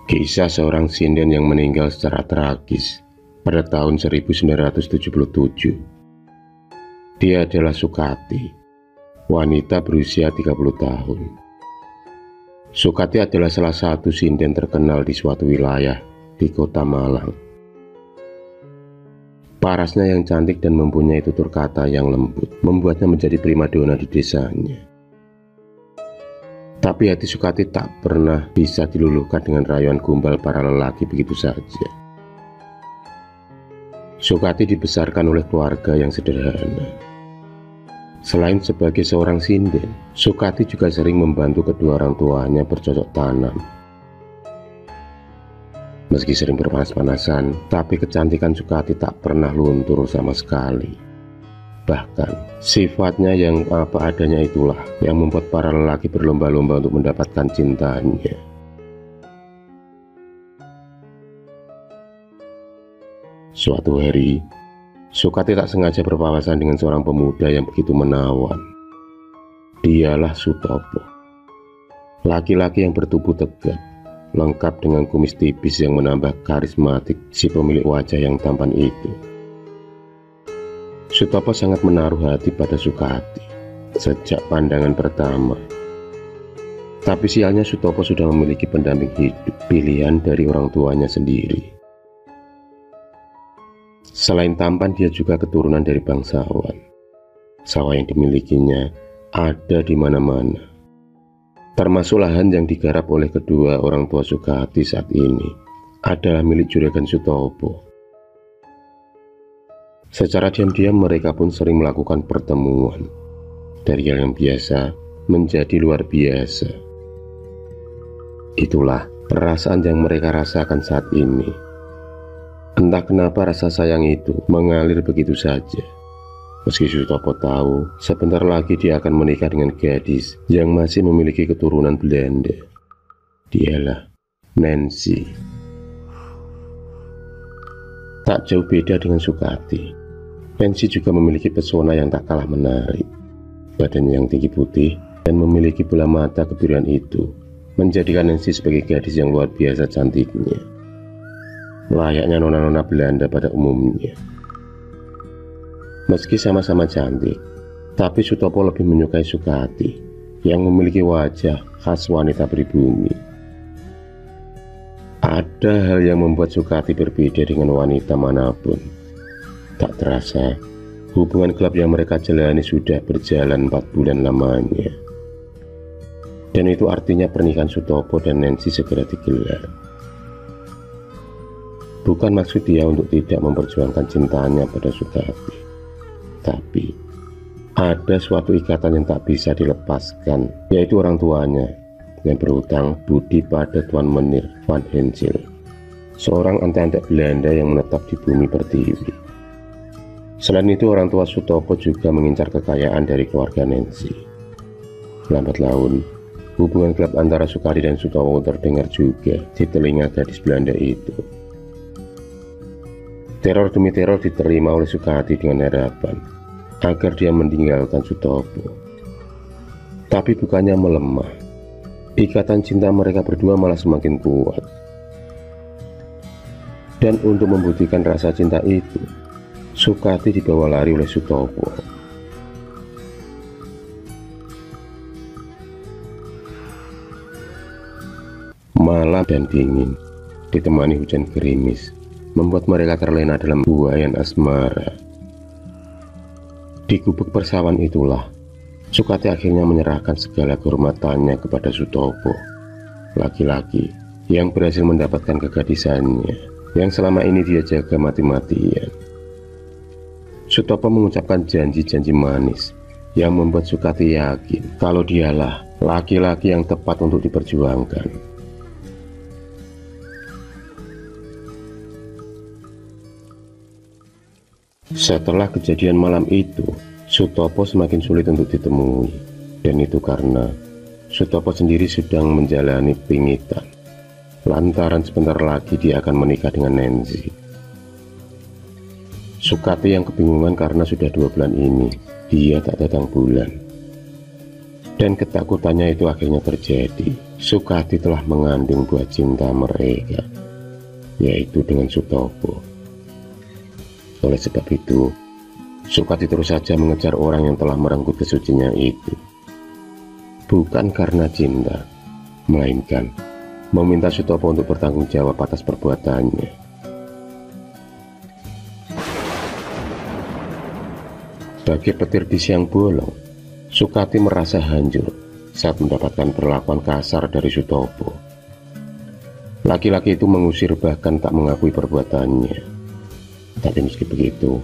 Kisah seorang sinden yang meninggal secara tragis pada tahun 1977. Dia adalah Sukati, wanita berusia 30 tahun. Sukati adalah salah satu sinden terkenal di suatu wilayah di kota Malang. Parasnya yang cantik dan mempunyai tutur kata yang lembut membuatnya menjadi primadona di desanya. Tapi hati Sukati tak pernah bisa diluluhkan dengan rayuan gombal para lelaki begitu saja. Sukati dibesarkan oleh keluarga yang sederhana. Selain sebagai seorang sinden, Sukati juga sering membantu kedua orang tuanya bercocok tanam. Meski sering berpanas-panasan, tapi kecantikan Sukati tak pernah luntur sama sekali. Bahkan, sifatnya yang apa adanya itulah yang membuat para lelaki berlomba-lomba untuk mendapatkan cintanya. Suatu hari, Sukati tak sengaja berpapasan dengan seorang pemuda yang begitu menawan. Dialah Sutopo, laki-laki yang bertubuh tegap, lengkap dengan kumis tipis yang menambah karismatik si pemilik wajah yang tampan itu. Sutopo sangat menaruh hati pada Sukati sejak pandangan pertama. Tapi sialnya Sutopo sudah memiliki pendamping hidup, pilihan dari orang tuanya sendiri. Selain tampan, dia juga keturunan dari bangsawan. Sawah yang dimilikinya ada di mana-mana, termasuk lahan yang digarap oleh kedua orang tua Sukati saat ini adalah milik juragan Sutopo. Secara diam-diam mereka pun sering melakukan pertemuan. Dari hal yang biasa menjadi luar biasa. Itulah perasaan yang mereka rasakan saat ini. Entah kenapa rasa sayang itu mengalir begitu saja. Meski Sutopo tahu sebentar lagi dia akan menikah dengan gadis yang masih memiliki keturunan Belanda. Dialah Nancy. Tak jauh beda dengan Sukati, Nancy juga memiliki pesona yang tak kalah menarik. Badannya yang tinggi putih dan memiliki bola mata kebiruan itu menjadikan Nancy sebagai gadis yang luar biasa cantiknya, layaknya nona-nona Belanda pada umumnya. Meski sama-sama cantik, tapi Sutopo lebih menyukai Sukati yang memiliki wajah khas wanita pribumi. Ada hal yang membuat Sukati berbeda dengan wanita manapun. Tak terasa, hubungan gelap yang mereka jalani sudah berjalan 4 bulan lamanya. Dan itu artinya pernikahan Sutopo dan Nancy segera digelar. Bukan maksud dia untuk tidak memperjuangkan cintanya pada Sukati, tapi ada suatu ikatan yang tak bisa dilepaskan, yaitu orang tuanya yang berhutang budi pada Tuan Menir van Hensel, seorang antek-antek Belanda yang menetap di bumi pertiwi. Selain itu, orang tua Sutopo juga mengincar kekayaan dari keluarga Nancy. Lambat laun, hubungan gelap antara Sukati dan Sutopo terdengar juga di telinga gadis Belanda itu. Teror demi teror diterima oleh Sukati dengan harapan agar dia meninggalkan Sutopo. Tapi bukannya melemah, ikatan cinta mereka berdua malah semakin kuat. Dan untuk membuktikan rasa cinta itu, Sukati dibawa lari oleh Sutopo. Malam dan dingin, ditemani hujan gerimis, membuat mereka terlena dalam buaian asmara. Di gubuk persawahan itulah, Sukati akhirnya menyerahkan segala kehormatannya kepada Sutopo, laki-laki yang berhasil mendapatkan kegadisannya, yang selama ini dia jaga mati-matian. Sutopo mengucapkan janji-janji manis yang membuat Sukati yakin kalau dialah laki-laki yang tepat untuk diperjuangkan. Setelah kejadian malam itu, Sutopo semakin sulit untuk ditemui, dan itu karena Sutopo sendiri sedang menjalani pingitan, lantaran sebentar lagi dia akan menikah dengan Nancy. Sukati yang kebingungan karena sudah 2 bulan ini dia tak datang bulan, dan ketakutannya itu akhirnya terjadi. Sukati telah mengandung buah cinta mereka, yaitu dengan Sutopo. Oleh sebab itu, Sukati terus saja mengejar orang yang telah merenggut kesuciannya itu. Bukan karena cinta, melainkan meminta Sutopo untuk bertanggung jawab atas perbuatannya. Sebagai petir di siang bolong, Sukati merasa hancur saat mendapatkan perlakuan kasar dari Sutopo. Laki-laki itu mengusir bahkan tak mengakui perbuatannya. Tapi meski begitu,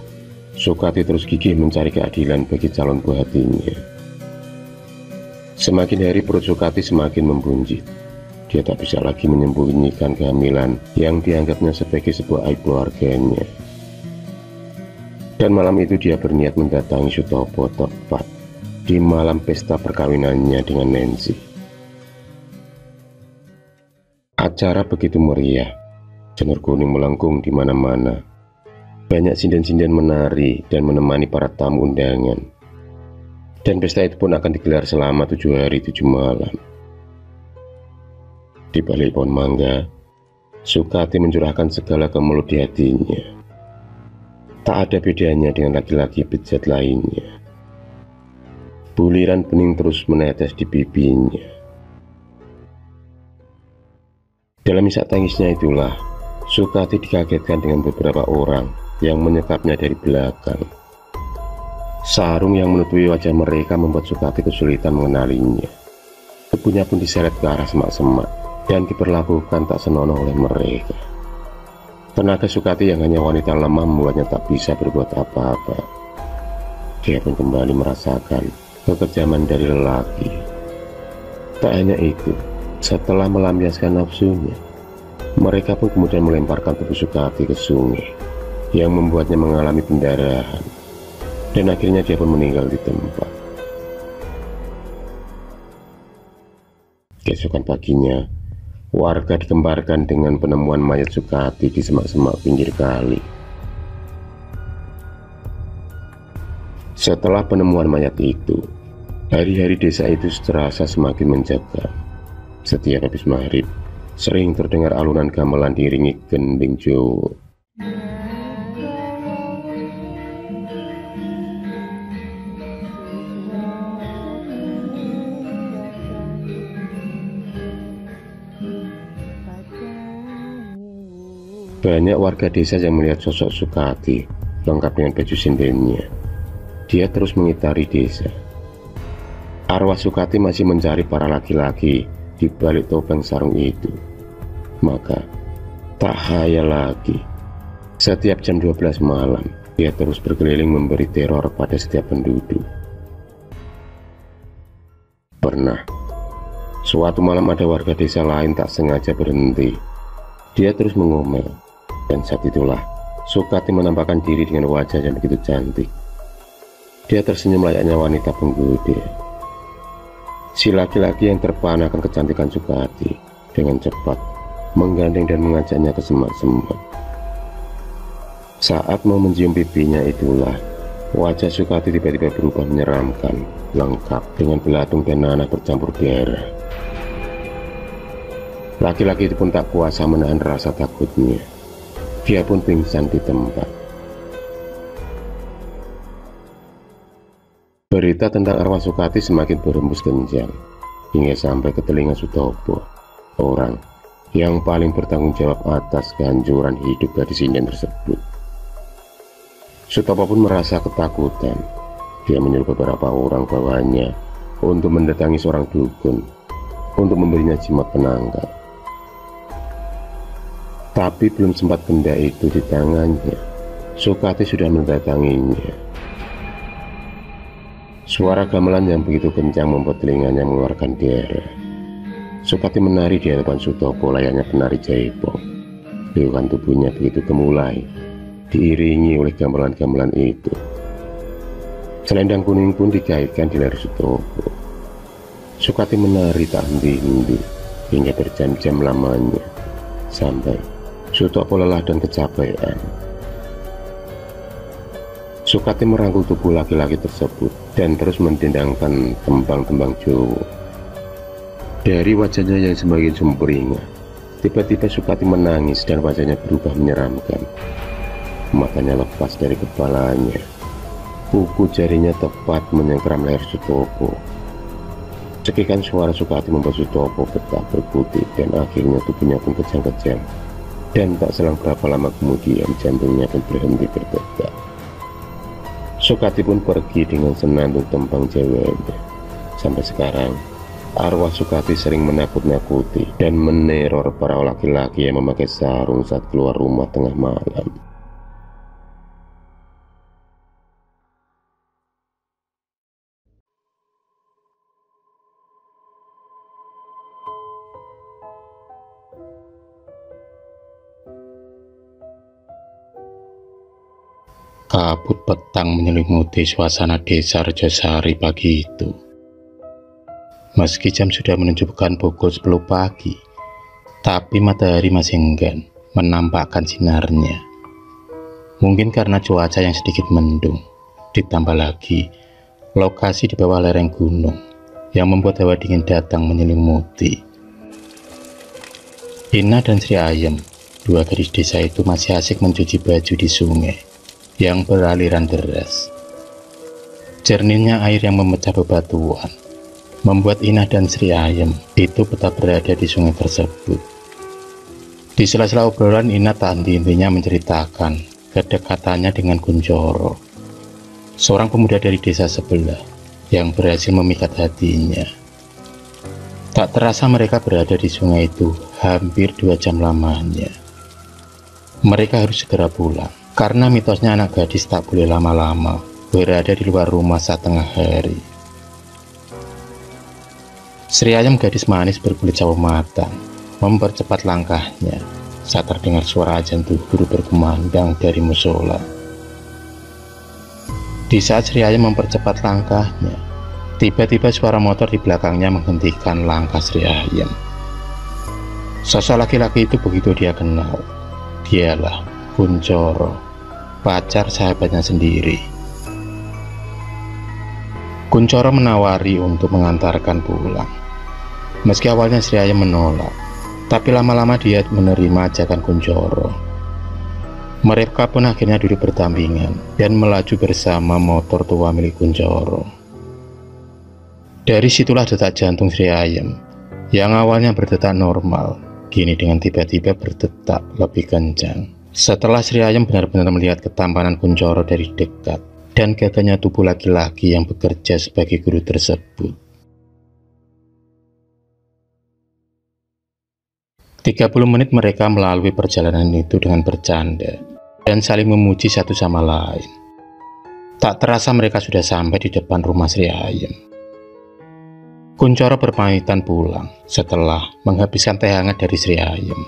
Sukati terus gigih mencari keadilan bagi calon buah hatinya. Semakin hari perut Sukati semakin membunjit. Dia tak bisa lagi menyembunyikan kehamilan yang dianggapnya sebagai sebuah aib keluarganya. Dan malam itu dia berniat mendatangi Sutopo tepat di malam pesta perkawinannya dengan Nancy. Acara begitu meriah, janur kuning melengkung di mana-mana. Banyak sinden-sinden menari dan menemani para tamu undangan. Dan pesta itu pun akan digelar selama 7 hari 7 malam. Di balik pohon mangga, Sukati mencurahkan segala kemelut di hatinya. Tak ada bedanya dengan laki-laki bejat lainnya. Buliran bening terus menetes di pipinya. Dalam isak tangisnya itulah, Sukati dikagetkan dengan beberapa orang yang menyekapnya dari belakang. Sarung yang menutupi wajah mereka membuat Sukati kesulitan mengenalinya. Tubuhnya pun diseret ke arah semak-semak dan diperlakukan tak senonoh oleh mereka. Tenaga Sukati yang hanya wanita lemah membuatnya tak bisa berbuat apa-apa. Dia pun kembali merasakan kekejaman dari lelaki. Tak hanya itu, setelah melampiaskan nafsunya, mereka pun kemudian melemparkan tubuh Sukati ke sungai yang membuatnya mengalami pendarahan. Dan akhirnya dia pun meninggal di tempat. Keesokan paginya, warga dikembarkan dengan penemuan mayat Sukati di semak-semak pinggir kali. Setelah penemuan mayat itu, hari-hari desa itu terasa semakin mencekam. Setiap habis maghrib, sering terdengar alunan gamelan diiringi gending Jawa. Banyak warga desa yang melihat sosok Sukati lengkap dengan baju sindennya. Dia terus mengitari desa. Arwah Sukati masih mencari para laki-laki di balik topeng sarung itu. Maka tak hayal lagi, setiap jam 12 malam dia terus berkeliling memberi teror pada setiap penduduk. Pernah suatu malam ada warga desa lain tak sengaja berhenti. Dia terus mengomel. Dan saat itulah Sukati menampakkan diri dengan wajah yang begitu cantik. Dia tersenyum layaknya wanita penggoda. Si laki-laki yang terpana akan kecantikan Sukati dengan cepat menggandeng dan mengajaknya ke semak-semak. Saat mau mencium pipinya itulah wajah Sukati tiba-tiba berubah menyeramkan, lengkap dengan belatung dan nanah bercampur darah. Laki-laki itu pun tak kuasa menahan rasa takutnya. Dia pun pingsan di tempat. Berita tentang arwah Sukati semakin berembus kencang hingga sampai ke telinga Sutopo, orang yang paling bertanggung jawab atas kehancuran hidup gadis sinden tersebut. Sutopo pun merasa ketakutan. Dia menyuruh beberapa orang bawahannya untuk mendatangi seorang dukun untuk memberinya jimat penangkal. Tapi belum sempat benda itu di tangannya, Sukati sudah mendatanginya. Suara gamelan yang begitu kencang membuat telinganya mengeluarkan darah. Sukati menari di hadapan Sutopo layaknya penari jaipong. Liukan tubuhnya begitu gemulai, diiringi oleh gamelan-gamelan itu. Selendang kuning pun dikaitkan di leher Sutopo. Sukati menari tak henti-henti hingga berjam-jam lamanya, sampai Sutopo lelah dan kecapean. Sukati merangkul tubuh laki-laki tersebut dan terus mendendangkan tembang-tembang Jawa. Dari wajahnya yang semakin sumringah, tiba-tiba Sukati menangis dan wajahnya berubah menyeramkan. Matanya lepas dari kepalanya. Kuku jarinya tepat menyengkeram leher Sutopo. Cekikan suara Sukati membuat Sutopo betah berkutik dan akhirnya tubuhnya pun kejang-kejang. Dan tak selang berapa lama kemudian jantungnya pun berhenti berdetak. Sukati pun pergi dengan senandung tembang ceweknya. Sampai sekarang, arwah Sukati sering menakut-nakuti dan meneror para laki-laki yang memakai sarung saat keluar rumah tengah malam. Kabut petang menyelimuti suasana desa Rejosari pagi itu. Meski jam sudah menunjukkan pukul 10 pagi, tapi matahari masih enggan menampakkan sinarnya. Mungkin karena cuaca yang sedikit mendung, ditambah lagi lokasi di bawah lereng gunung yang membuat hawa dingin datang menyelimuti. Ina dan Sri Ayem, dua gadis desa itu masih asik mencuci baju di sungai yang beraliran deras. Jernihnya air yang memecah bebatuan membuat Ina dan Sri Ayem itu betah berada di sungai tersebut. Di sela-sela obrolan, Ina tak henti-hentinya menceritakan kedekatannya dengan Kunchoro, seorang pemuda dari desa sebelah yang berhasil memikat hatinya. Tak terasa mereka berada di sungai itu hampir 2 jam lamanya. Mereka harus segera pulang karena mitosnya anak gadis tak boleh lama-lama berada di luar rumah saat tengah hari. Sri Ayem, gadis manis berkulit sawo matang, mempercepat langkahnya saat terdengar suara azan zuhur berkumandang dari musola. Di saat Sri Ayem mempercepat langkahnya, tiba-tiba suara motor di belakangnya menghentikan langkah Sri Ayem. Sosok laki-laki itu begitu dia kenal. Dialah Kunchoro, pacar sahabatnya sendiri. Kunchoro menawari untuk mengantarkan pulang. Meski awalnya Sri Ayem menolak, tapi lama-lama dia menerima ajakan Kunchoro. Mereka pun akhirnya duduk berdampingan dan melaju bersama motor tua milik Kunchoro. Dari situlah detak jantung Sri Ayem yang awalnya berdetak normal, kini dengan tiba-tiba berdetak lebih kencang. Setelah Sri Ayem benar-benar melihat ketampanan Kunchoro dari dekat dan gagahnya tubuh laki-laki yang bekerja sebagai guru tersebut. 30 menit mereka melalui perjalanan itu dengan bercanda dan saling memuji satu sama lain. Tak terasa mereka sudah sampai di depan rumah Sri Ayem. Kunchoro berpamitan pulang setelah menghabiskan teh hangat dari Sri Ayem.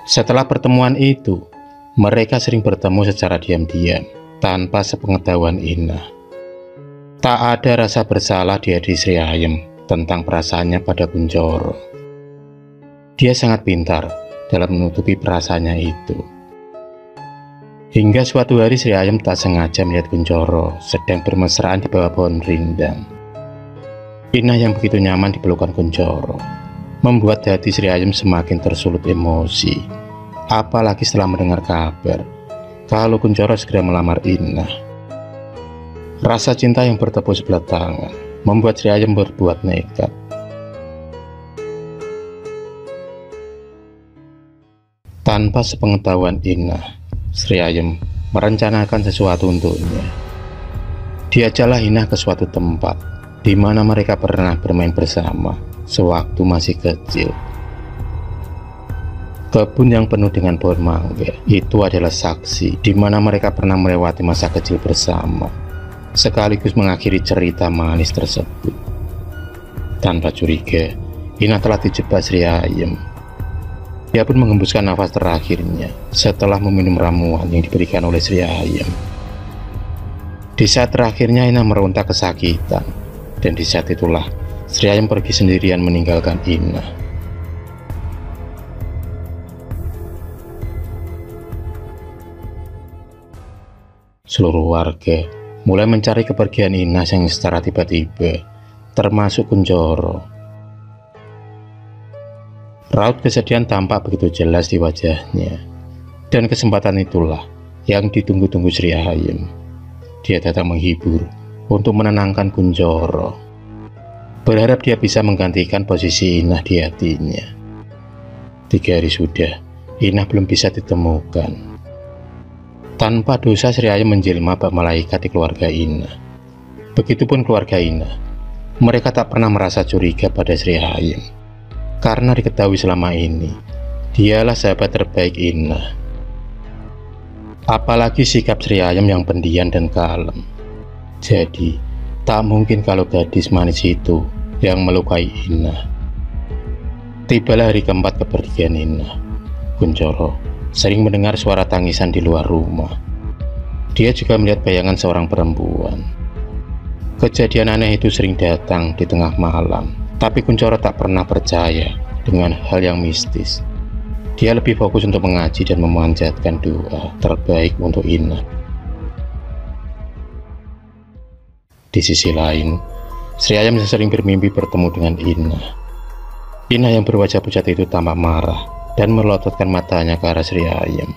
Setelah pertemuan itu, mereka sering bertemu secara diam-diam tanpa sepengetahuan Ina. Tak ada rasa bersalah di hati Sri Ayem tentang perasaannya pada Kunchoro. Dia sangat pintar dalam menutupi perasaannya itu. Hingga suatu hari Sri Ayem tak sengaja melihat Kunchoro sedang bermesraan di bawah pohon rindang. Ina yang begitu nyaman di pelukan Kunchoro membuat hati Sri Ayem semakin tersulut emosi, apalagi setelah mendengar kabar kalau Kunchoro segera melamar Ina. Rasa cinta yang bertepuk sebelah tangan membuat Sri Ayem berbuat nekat. Tanpa sepengetahuan Ina, Sri Ayem merencanakan sesuatu untuknya. Diajaklah Ina ke suatu tempat di mana mereka pernah bermain bersama sewaktu masih kecil. Kebun yang penuh dengan pohon mangga itu adalah saksi di mana mereka pernah melewati masa kecil bersama, sekaligus mengakhiri cerita manis tersebut. Tanpa curiga, Ina telah dijebak Sri Ayem. Dia pun menghembuskan nafas terakhirnya setelah meminum ramuan yang diberikan oleh Sri Ayem. Di saat terakhirnya Ina meronta kesakitan, dan di saat itulah Sri Ayem pergi sendirian meninggalkan Ina. Seluruh warga mulai mencari kepergian Ina yang secara tiba-tiba, termasuk Kunchoro. Raut kesedihan tampak begitu jelas di wajahnya. Dan kesempatan itulah yang ditunggu-tunggu Sri Ayem. Dia datang menghibur untuk menenangkan Kunchoro, berharap dia bisa menggantikan posisi Inah di hatinya. 3 hari sudah, Inah belum bisa ditemukan. Tanpa dosa Sri Ayem menjelma bak malaikat di keluarga Inah. Begitupun keluarga Inah. Mereka tak pernah merasa curiga pada Sri Ayem, karena diketahui selama ini dialah sahabat terbaik Inah. Apalagi sikap Sri Ayem yang pendiam dan kalem. Jadi, tak mungkin kalau gadis manis itu yang melukai Inah. Tibalah hari keempat kepergian Inah. Kunchoro sering mendengar suara tangisan di luar rumah. Dia juga melihat bayangan seorang perempuan. Kejadian aneh itu sering datang di tengah malam, tapi Kunchoro tak pernah percaya dengan hal yang mistis. Dia lebih fokus untuk mengaji dan memanjatkan doa terbaik untuk Inah. Di sisi lain, Sri Ayem sering bermimpi bertemu dengan Inah. Inah yang berwajah pucat itu tampak marah dan melototkan matanya ke arah Sri Ayem.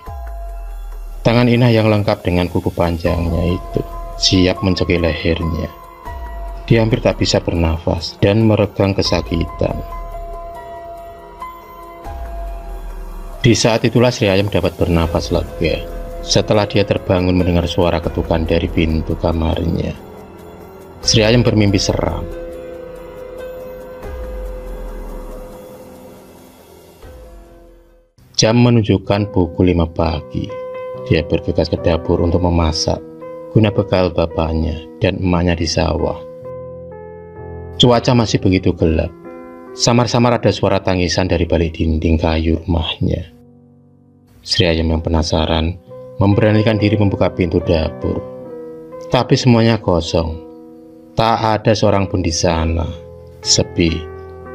Tangan Inah yang lengkap dengan kuku panjangnya itu siap mencekik lehernya. Dia hampir tak bisa bernafas dan meregang kesakitan. Di saat itulah Sri Ayem dapat bernafas lega setelah dia terbangun mendengar suara ketukan dari pintu kamarnya. Sri Ayem bermimpi seram. Jam menunjukkan pukul 5 pagi. Dia bergegas ke dapur untuk memasak guna bekal bapaknya dan emaknya di sawah. Cuaca masih begitu gelap. Samar-samar ada suara tangisan dari balik dinding kayu rumahnya. Sri Ayem yang penasaran memberanikan diri membuka pintu dapur. Tapi semuanya kosong. Tak ada seorang pun di sana. Sepi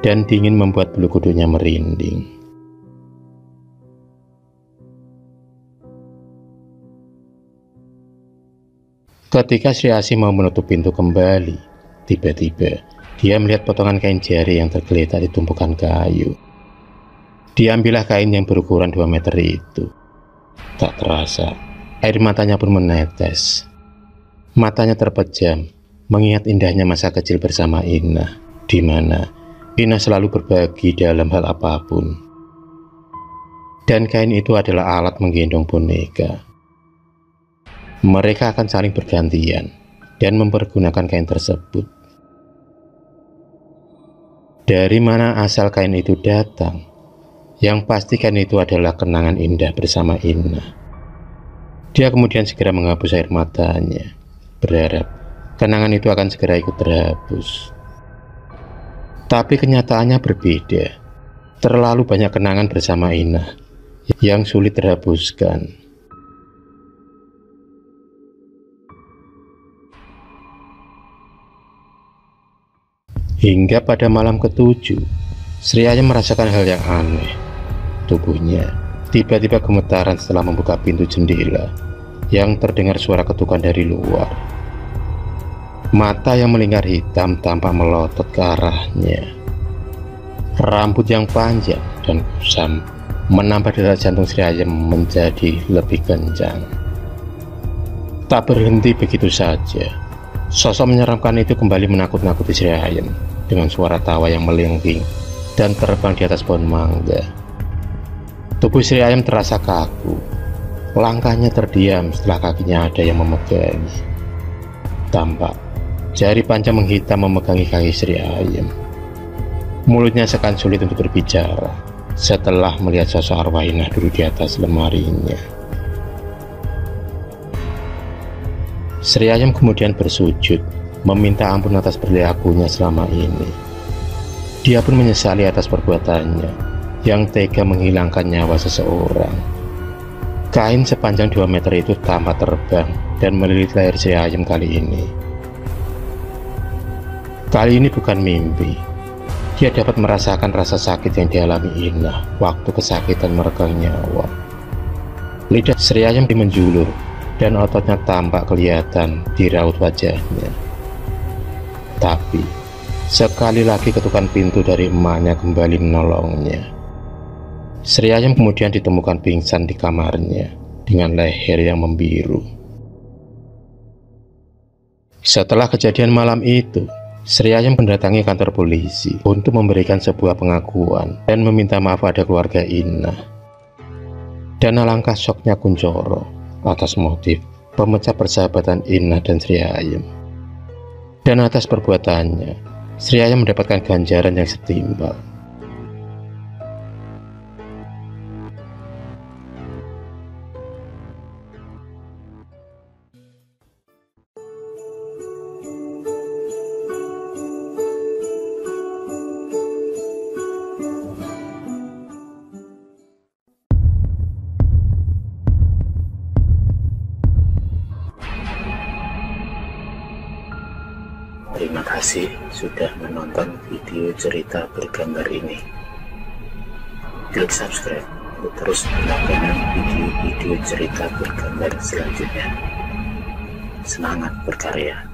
dan dingin membuat bulu kuduknya merinding. Ketika Sri Asi mau menutup pintu kembali, tiba-tiba dia melihat potongan kain jari yang tergeletak di tumpukan kayu. Diambillah kain yang berukuran 2 meter itu. Tak terasa, air matanya pun menetes. Matanya terpejam, mengingat indahnya masa kecil bersama Inah, di mana Inah selalu berbagi dalam hal apapun. Dan kain itu adalah alat menggendong boneka. Mereka akan saling bergantian dan mempergunakan kain tersebut. Dari mana asal kain itu datang? Yang pasti kain itu adalah kenangan indah bersama Inah. Dia kemudian segera menghapus air matanya, berharap kenangan itu akan segera ikut terhapus. Tapi kenyataannya berbeda. Terlalu banyak kenangan bersama Inah yang sulit terhapuskan. Hingga pada malam ke-7, Sri Ayem merasakan hal yang aneh. Tubuhnya tiba-tiba gemetaran setelah membuka pintu jendela yang terdengar suara ketukan dari luar. Mata yang melingkar hitam tampak melotot ke arahnya. Rambut yang panjang dan kusam menambah detak jantung Sri Ayem menjadi lebih kencang. Tak berhenti begitu saja, sosok menyeramkan itu kembali menakut-nakuti Sri Ayem dengan suara tawa yang melengking dan terbang di atas pohon mangga. Tubuh Sri Ayem terasa kaku. Langkahnya terdiam setelah kakinya ada yang memegangi. Tampak jari panjang menghitam memegangi kaki Sri Ayem. Mulutnya seakan sulit untuk berbicara setelah melihat sosok arwah Inah duduk di atas lemarinya. Sri Ayem kemudian bersujud meminta ampun atas perilakunya selama ini. Dia pun menyesali atas perbuatannya yang tega menghilangkan nyawa seseorang. Kain sepanjang 2 meter itu tampak terbang dan melilit leher Sri Ayem kali ini. Kali ini bukan mimpi. Dia dapat merasakan rasa sakit yang dialami Inah waktu kesakitan meregang nyawa. Lidah Sri Ayem menjulur dan ototnya tampak kelihatan di raut wajahnya. Tapi sekali lagi ketukan pintu dari emaknya kembali menolongnya. Sri Ayam kemudian ditemukan pingsan di kamarnya dengan leher yang membiru. Setelah kejadian malam itu, Sri Ayam mendatangi kantor polisi untuk memberikan sebuah pengakuan dan meminta maaf pada keluarga Inah. Dan alangkah syoknya Kunchoro atas motif pemecah persahabatan Inah dan Sri Ayam. Dan atas perbuatannya, Sri Ayam mendapatkan ganjaran yang setimpal. Terima kasih sudah menonton video cerita bergambar ini. Klik subscribe untuk terus mendapatkan video-video cerita bergambar selanjutnya. Semangat berkarya.